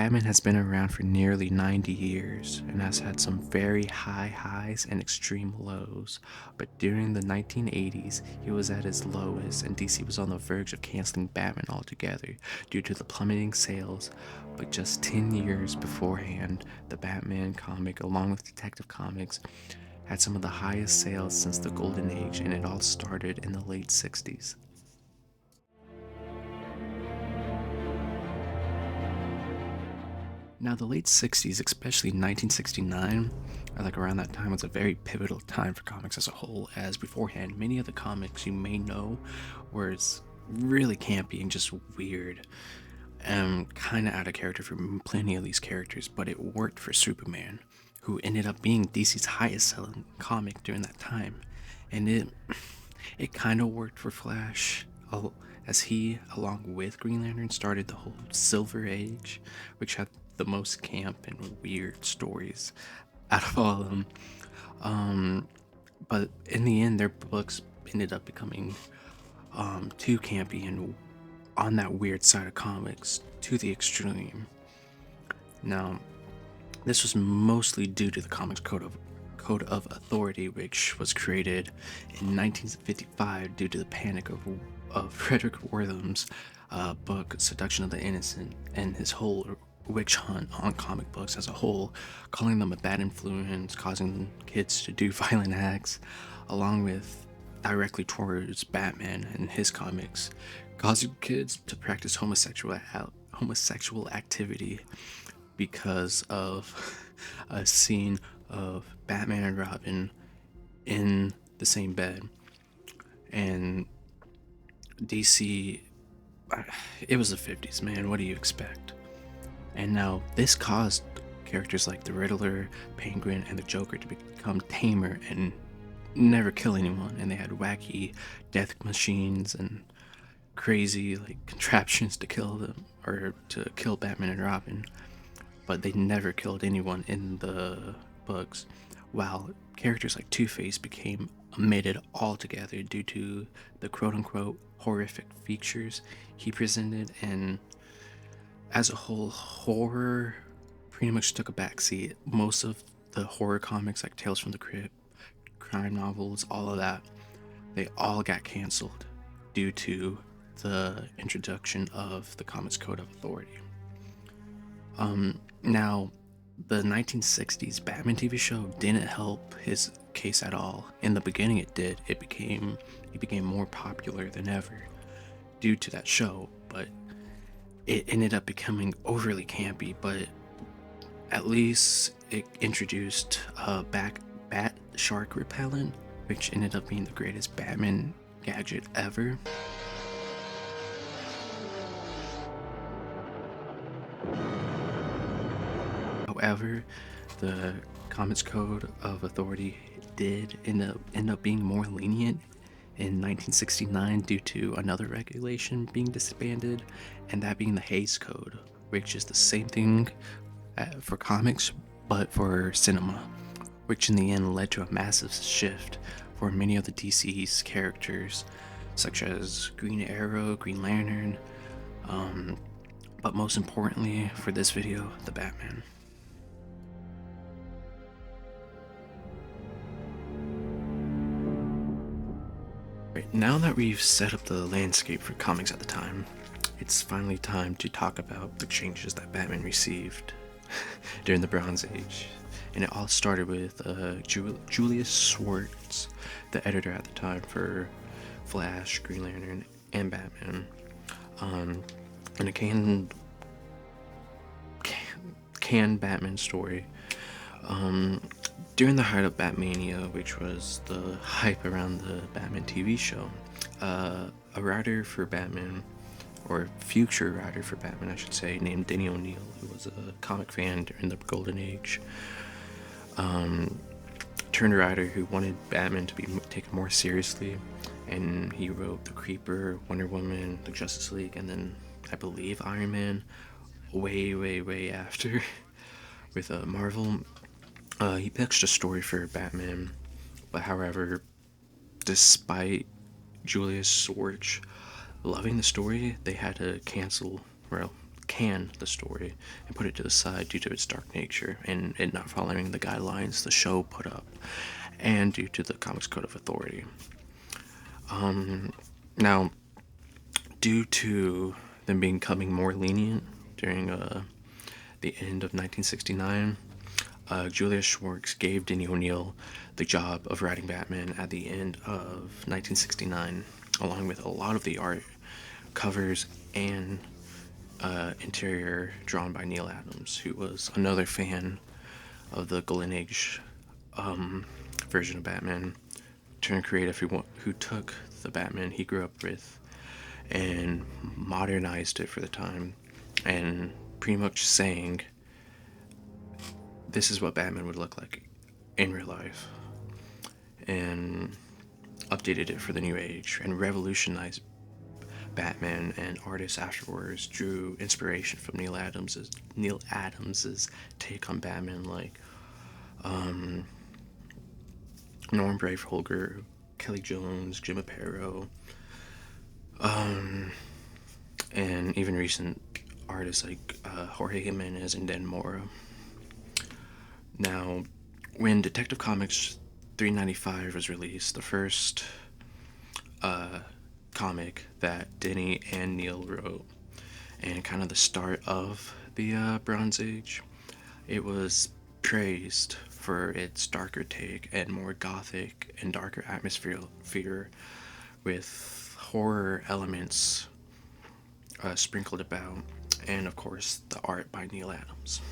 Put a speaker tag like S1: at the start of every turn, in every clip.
S1: Batman has been around for nearly 90 years and has had some very high highs and extreme lows, but during the 1980s, he was at his lowest and DC was on the verge of canceling Batman altogether due to the plummeting sales. But just 10 years beforehand, the Batman comic, along with Detective Comics, had some of the highest sales since the Golden Age, and it all started in the late 60s. Now, the late 60s, especially 1969, or like around that time, was a very pivotal time for comics as a whole, as beforehand, many of the comics you may know were really campy and just weird and kind of out of character for plenty of these characters, but it worked for Superman, who ended up being DC's highest selling comic during that time. And it kind of worked for Flash, as he, along with Green Lantern, started the whole Silver Age, which had the most camp and weird stories out of all of them. But in the end, their books ended up becoming too campy and on that weird side of comics to the extreme. Now, this was mostly due to the Comics Code of Authority, which was created in 1955 due to the panic of Frederick Wortham's book Seduction of the Innocent and his whole witch hunt on comic books as a whole, calling them a bad influence, causing kids to do violent acts, along with directly towards Batman and his comics, causing kids to practice homosexual activity because of a scene of Batman and Robin in the same bed. And DC, it was the 50s, man. What do you expect? And now this caused characters like the Riddler, Penguin, and the Joker to become tamer and never kill anyone. And they had wacky death machines and crazy like contraptions to kill them or to kill Batman and Robin, but they never killed anyone in the books, while characters like Two-Face became omitted altogether due to the quote-unquote horrific features he presented. And as a whole, horror pretty much took a backseat. Most of the horror comics like Tales from the Crypt, crime novels, all of that, they all got canceled due to the introduction of the Comics Code of Authority. Now, the 1960s Batman TV show didn't help his case at all. In the beginning, it did. He became more popular than ever due to that show, but it ended up becoming overly campy. But at least it introduced bat shark repellent, which ended up being the greatest Batman gadget ever. However, the Comics Code of Authority did end up being more lenient in 1969 due to another regulation being disbanded, and that being the Hays Code, which is the same thing for comics but for cinema, which in the end led to a massive shift for many of the DC's characters, such as Green Arrow, Green Lantern, but most importantly for this video, the Batman. Right, now that we've set up the landscape for comics at the time, it's finally time to talk about the changes that Batman received during the Bronze Age. And it all started with Julius Schwartz, the editor at the time for Flash, Green Lantern, and Batman. In a canned Batman story, during the height of Batmania, which was the hype around the Batman TV show, a writer for Batman, or future writer for Batman, I should say, named Denny O'Neil, who was a comic fan during the Golden Age, turned writer who wanted Batman to be taken more seriously, and he wrote The Creeper, Wonder Woman, the Justice League, and then I believe Iron Man way after with Marvel. He pitched a story for Batman, but however, despite Julius Schwartz loving the story, they had to cancel can the story and put it to the side due to its dark nature and it not following the guidelines the show put up, and due to the Comics Code of Authority. Now, due to them becoming more lenient during the end of 1969, Julius Schwartz gave Denny O'Neil the job of writing Batman at the end of 1969, along with a lot of the art, covers, and interior drawn by Neil Adams, who was another fan of the Golden Age version of Batman, turned creative, who took the Batman he grew up with and modernized it for the time, and pretty much saying this is what Batman would look like in real life, and updated it for the new age and revolutionized Batman. And artists afterwards drew inspiration from Neil Adams's take on Batman, like Norm Brave-Holger, Kelly Jones, Jim Aparo, and even recent artists like Jorge Jimenez and Dan Mora. Now, when Detective Comics 395 was released, the first comic that Denny and Neil wrote, and kind of the start of the Bronze Age, it was praised for its darker take and more gothic and darker atmosphere with horror elements sprinkled about, and of course the art by Neil Adams.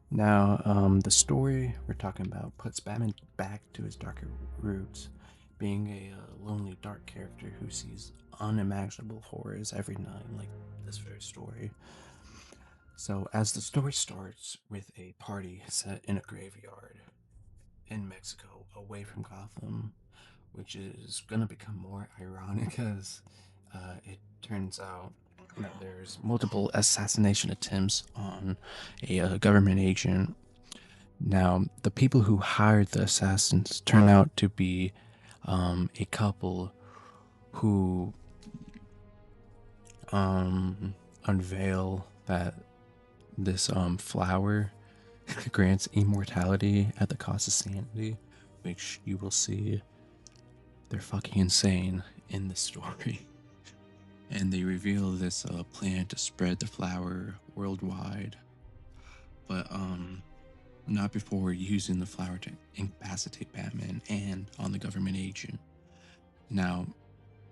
S1: Now, the story we're talking about puts Batman back to his darker roots, being a lonely, dark character who sees unimaginable horrors every night, like this very story. So, as the story starts with a party set in a graveyard in Mexico, away from Gotham, which is going to become more ironic as it turns out that there's multiple assassination attempts on a government agent. Now, the people who hired the assassins turn out to be a couple who unveil that this flower grants immortality at the cost of sanity, which you will see they're fucking insane in the story. And they reveal this plan to spread the flower worldwide, but not before using the flower to incapacitate Batman and on the government agent. Now,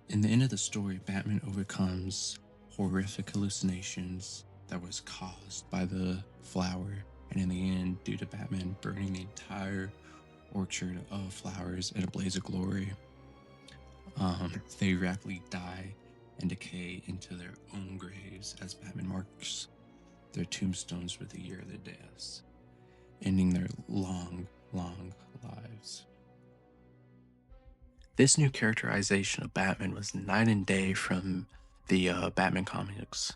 S1: in the end of the story, Batman overcomes horrific hallucinations that was caused by the flower, and in the end, due to Batman burning the entire orchard of flowers in a blaze of glory, they rapidly die and decay into their own graves as Batman marks their tombstones with the year of their deaths, ending their long, long lives. This new characterization of Batman was night and day from the Batman comics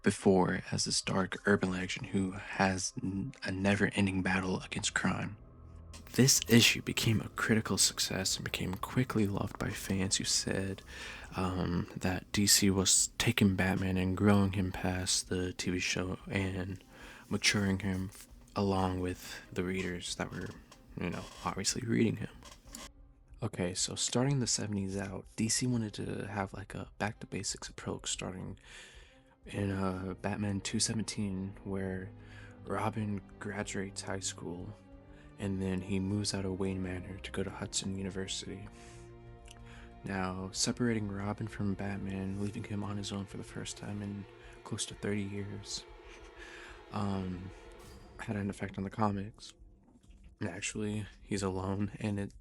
S1: before, as this dark urban legend who has a never-ending battle against crime. This issue became a critical success and became quickly loved by fans who said that DC was taking Batman and growing him past the TV show and maturing him along with the readers that were, obviously reading him. Okay, so starting the 70s out, DC wanted to have like a back to basics approach, starting in Batman 217, where Robin graduates high school and then he moves out of Wayne Manor to go to Hudson University. Now, separating Robin from Batman, leaving him on his own for the first time in close to 30 years, had an effect on the comics. Actually, he's alone, and it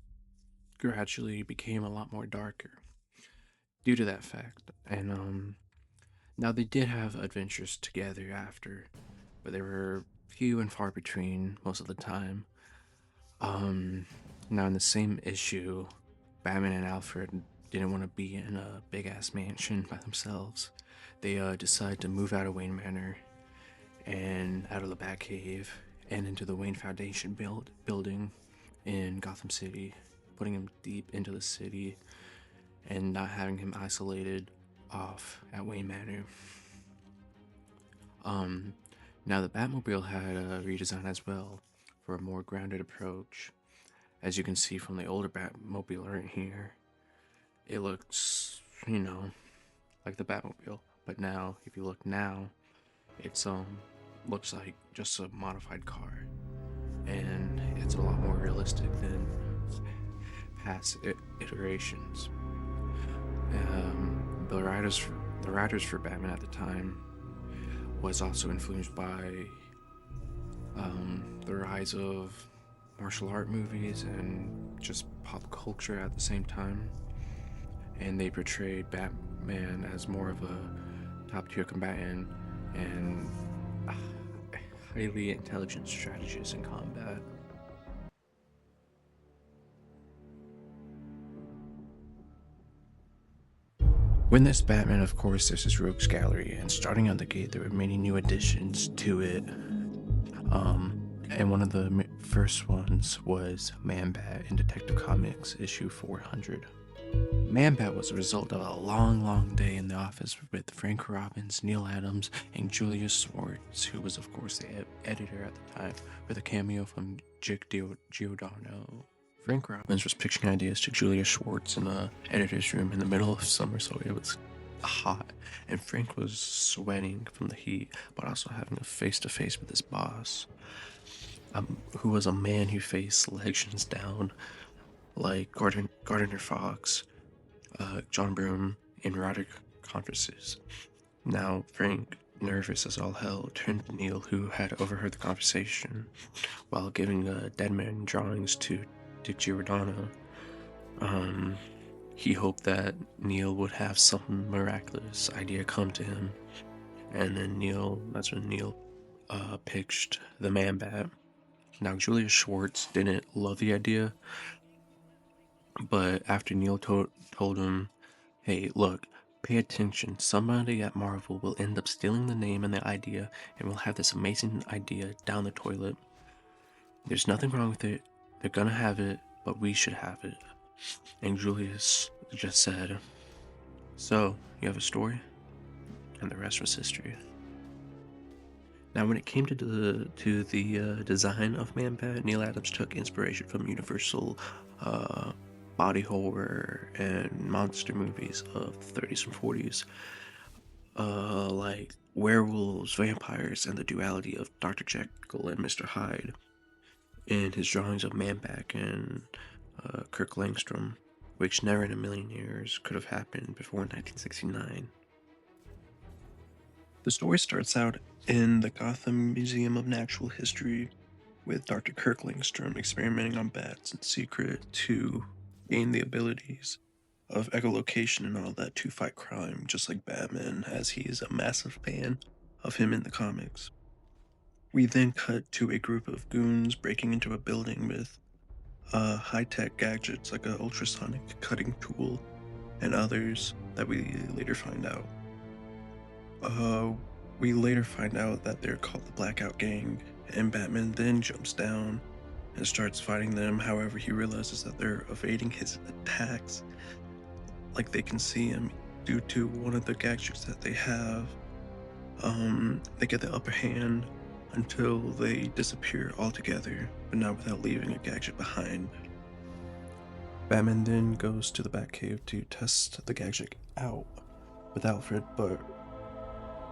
S1: gradually became a lot more darker due to that fact. And now they did have adventures together after, but they were few and far between most of the time. Now in the same issue, Batman and Alfred didn't want to be in a big ass mansion by themselves. They decide to move out of Wayne Manor and out of the Batcave and into the Wayne Foundation building in Gotham City, putting him deep into the city and not having him isolated off at Wayne Manor. Um, Now the Batmobile had a redesign as well for a more grounded approach. As you can see from the older Batmobile right here, it looks, like the Batmobile. But now, if you look now, it's looks like just a modified car, and it's a lot more realistic than past iterations. The writers for Batman at the time was also influenced by the rise of martial art movies and just pop culture at the same time. And they portrayed Batman as more of a top tier combatant and highly intelligent strategist in combat. When this Batman, of course, there's his rogues gallery, and starting out the gate, there were many new additions to it. And one of the first ones was Man-Bat in Detective Comics issue 400. Man-Bat was a result of a long day in the office with Frank Robbins, Neil Adams, and Julius Schwartz, who was, of course, the editor at the time, with a cameo from Jake Giordano. Frank Robbins was pitching ideas to Julius Schwartz in the editor's room in the middle of summer, so it was hot, and Frank was sweating from the heat, but also having a face-to-face with his boss, who was a man who faced legends down like Gardner Fox, John Broome, in erotic conferences. Now Frank, nervous as all hell, turned to Neil, who had overheard the conversation, while giving dead man drawings to Dick Giordano. He hoped that Neil would have some miraculous idea come to him, and then that's when Neil pitched the Man-Bat. Now Julius Schwartz didn't love the idea, but after Neil told him, hey, look, pay attention, somebody at Marvel will end up stealing the name and the idea, and we'll have this amazing idea down the toilet. There's nothing wrong with it, they're gonna have it, but we should have it. And Julius just said, so, you have a story? And the rest was history. Now, when it came to the design of Man-Bat, Neil Adams took inspiration from Universal body horror and monster movies of the 30s and 40s, like werewolves, vampires, and the duality of Dr. Jekyll and Mr. Hyde in his drawings of Man-Bat and Kirk Langstrom, which never in a million years could have happened before 1969. The story starts out in the Gotham Museum of Natural History, with Dr. Kirk Langstrom experimenting on bats in secret to gain the abilities of echolocation and all that to fight crime, just like Batman, as he is a massive fan of him in the comics. We then cut to a group of goons breaking into a building with high-tech gadgets like an ultrasonic cutting tool and others that we later find out. We later find out that they're called the Blackout Gang, and Batman then jumps down and starts fighting them. However, he realizes that they're evading his attacks, like they can see him due to one of the gadgets that they have. They get the upper hand until they disappear altogether, but not without leaving a gadget behind. Batman then goes to the Batcave to test the gadget out with Alfred, but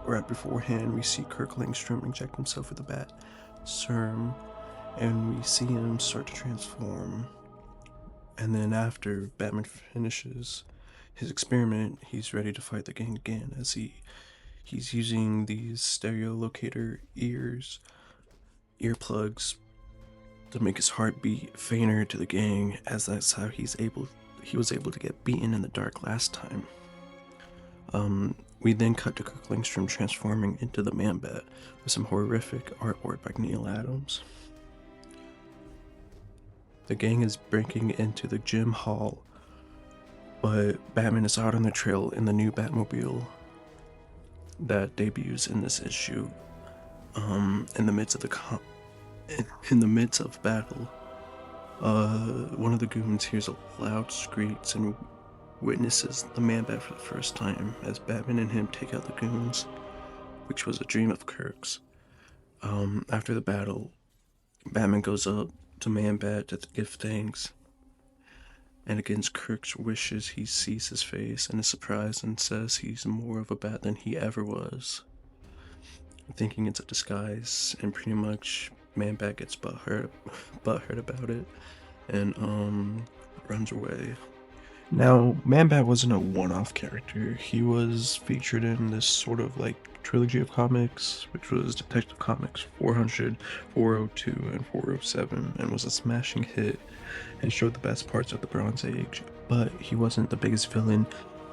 S1: right beforehand we see Kirk Langstrom inject himself with the bat serum, and we see him start to transform. And then after Batman finishes his experiment, he's ready to fight the gang again, as he's using these stereo locator earplugs to make his heart beat fainter to the gang, as that's how he was able to get beaten in the dark last time. We then cut to Kirk Langstrom transforming into the Man-Bat with some horrific artwork by Neil Adams. The gang is breaking into the gym hall, but Batman is out on the trail in the new Batmobile that debuts in this issue. In the midst of battle, one of the goons hears loud screams and witnesses the Man-Bat for the first time as Batman and him take out the goons. which was a dream of Kirk's. After the battle, Batman goes up to Man-Bat to give thanks, and against Kirk's wishes, he sees his face and is surprised and says he's more of a bat than he ever was, thinking it's a disguise, and pretty much Man-Bat gets butthurt about it, and runs away. Now, Man-Bat wasn't a one-off character. He was featured in this sort of like trilogy of comics, which was Detective Comics 400, 402, and 407, and was a smashing hit and showed the best parts of the Bronze Age. But he wasn't the biggest villain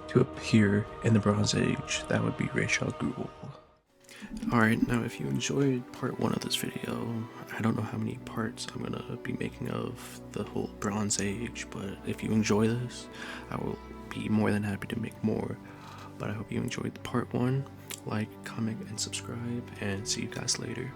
S1: to appear in the Bronze Age. That would be Ra's al Ghul. Alright, now if you enjoyed part 1 of this video, I don't know how many parts I'm gonna be making of the whole Bronze Age, but if you enjoy this, I will be more than happy to make more. But I hope you enjoyed part 1. Like, comment, and subscribe, and see you guys later.